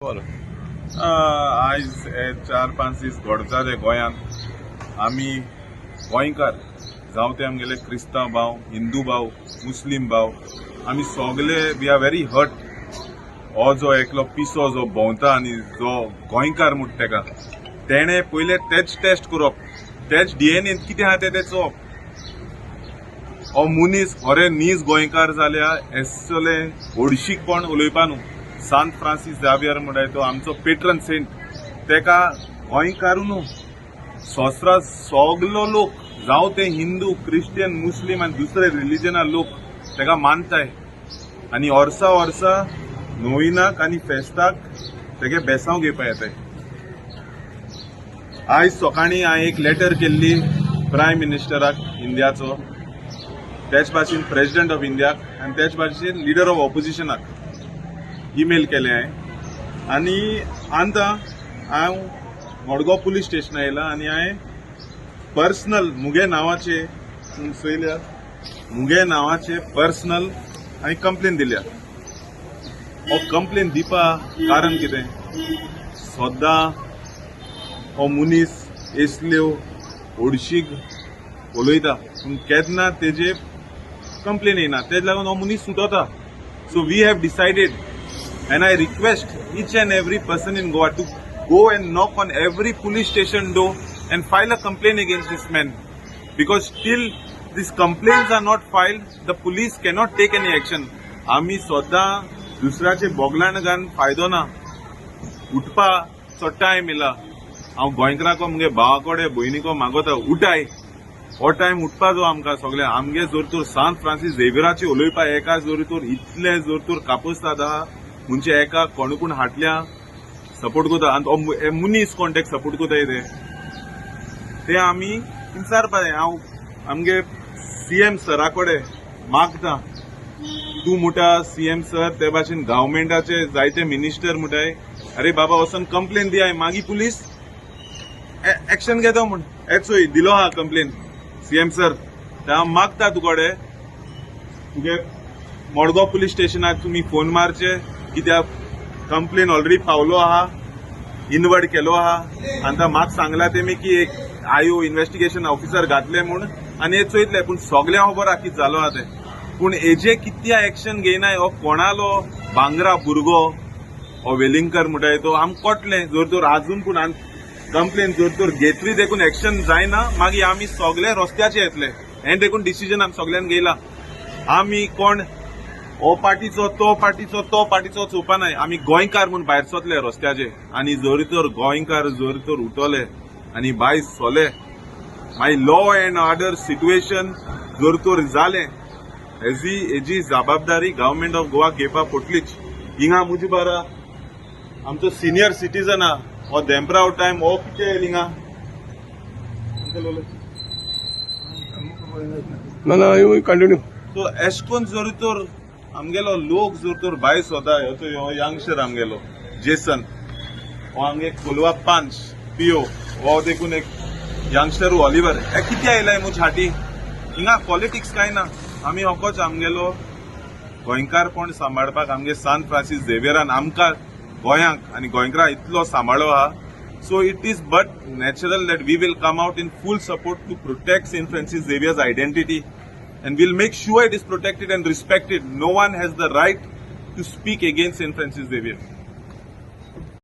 आयज 4-5 दीस घडटा गोंयांत आमी गोंयकार जावं ते आमगेले क्रिस्तांव भाव, हिंदू भाव, मुस्लीम भाव, आमी सगळे वी आर व्हेरी हर्ट. हो जो एकलो पिसो जो भोंवता आनी जो गोंयकार म्हणटा तेका तेणे पयले तेच टेस्ट करप, तेच डीएनए कितें आहा तें चोवप. हो मनीस खरे नीज गोंयकार जाल्या एसले हळशीकपण उलयपा न्हू. सांत फ्रांसीस झावियर म्हणटाय तो आमचो पेट्रन सेंट, तेका गोंयकारू न्हू सोसरा सगलो लोक जावं ते हिंदू, क्रिश्चियन, मुस्लीम आनी दुसरे रिलिजना लोक तेका मानताय. आनी वर्सा नोविनाक आनी फेस्ताक तेगे बेसांव घेवपा येताय. आयज सकाळीं हांवें एक लेटर केल्ली प्रायम मिनिस्टराक इंडियाचो, तेच भाशेन प्रेसिडेंट ऑफ इंडियाक आनी तेच भाशेन लिडर ऑफ ऑपोजिशनाक ईमेल केले हांवें. आनी आतां हांव मडगांव पुलीस स्टेशन आयला आनी हांवें पर्सनल मुगे नांवाचे चयल्या मुगे नांवाचे पर्सनल हांवें कंप्लेन दिल्या. हो कंप्लेन दिवपा कारण कितें, सद्दां हो मनीस असल्यो हळशीक उलयता पूण केन्ना तेजे कंप्लेन येना, तेज लागून हो मनीस सुटता. So we have decided and I request each and every person in Goa to go and knock on every police station door and file a complaint against this man, because till these complaints are not filed, the police cannot take any action. आमी सद्दां दुसऱ्याचे बोगलाण घान फायदो ना. उठपाचो time येला. हांव गोंयकाराको मुगे भावाकोडे भयणीको मागोता, उठाय. हो टायम उठपाचो आमकां सगळे. आमगे जोर तर सांत फ्रांसीस झेवियराचे उलयपा एका जोर तर इतले जोर तर कापुस्ताद आहा म्हणजे एका कोण कोण हाटल्या सपोर्ट करता आनी मनीस कोण तेका सपोर्ट करताय ते आमी विचारपा जाय. हांव आमगे सीएम सरा कडेन मागता, तूं म्हणटा सीएम सर ते भाशेन गव्हर्मेंटाचे जायते मिनिस्टर म्हणटाय अरे बाबा वचून कंप्लेन दियाय, मागीर पुलीस एक्शन घेता म्हण. चोय दिलो हा कंप्लेन सीएम सर. हांव मागता तुकोडे तुगे मडगांव पुलीस स्टेशनाक तुमी फोन मारचे, कित्याक कंप्लेन ऑलरेडी पावलो आहा, इनवर्ड केलो आहा. आतां म्हाका सांगला तेमी की एक आयो इन्व्हेस्टिगेशन ऑफिसर घातले म्हूण आनी हे चोयतले, पूण सगळ्या खबर आहा कितें जालो आहा तें. पूण हेजे कितें एक्शन घेयनाय. हो कोणालो भांगरा भुरगो हो वेलिंगकर म्हणटाय तो आमकां कटलें जोर तर आजून पूण कंप्लेन जोर तर घेतली देखून एक्शन जायना, मागीर आमी सगळे रस्त्याचे येतले. हें देखून डिसिजन आमी सगळ्यान घेयला. आमी कोण हो पार्टीचो तो पार्टीचो चोवपा नाय. आमी गोंयकार म्हूण भायर सरले रस्त्याचे आनी जोरी तर गोंयकार जोरी तर उठले आनी भायर सोले मागीर लॉ एंड ऑर्डर सिट्युएशन जोर तर जालें, हेजी जबाबदारी गव्हर्मेंट ऑफ गोवा घेवपा पडटलीच. हिंगा मुजी बारा आमचो सिनियर सिटीजन आहा हो देंपराव टायम हो कितें येयला हिंगा कंटिन्यू. सो एश कोन्न जोरी तर आमगेलो लोक जोर तर भायर सोदा. हो यंगस्टर आमगेलो जेसन, हो आमगे कोलवा पांच पिओ, हो देखून एक यंगस्टर ऑलिव्हर, हे कितें आयलाय मुज हाटी. हिंगा पॉलिटिक्स काय ना. आमी होकोच आमगेलो गोंयकारपण सांबाळपाक आमगे सांत फ्रांसीस झेवियरान आमकां गोंयांक आनी गोंयकारां इतलो सांबाळ्ळो आहा. So it is but natural that we will come out in full support to protect Saint Francis Xavier's identity, and we'll make sure it is protected and respected. No one has the right to speak against Saint Francis Xavier.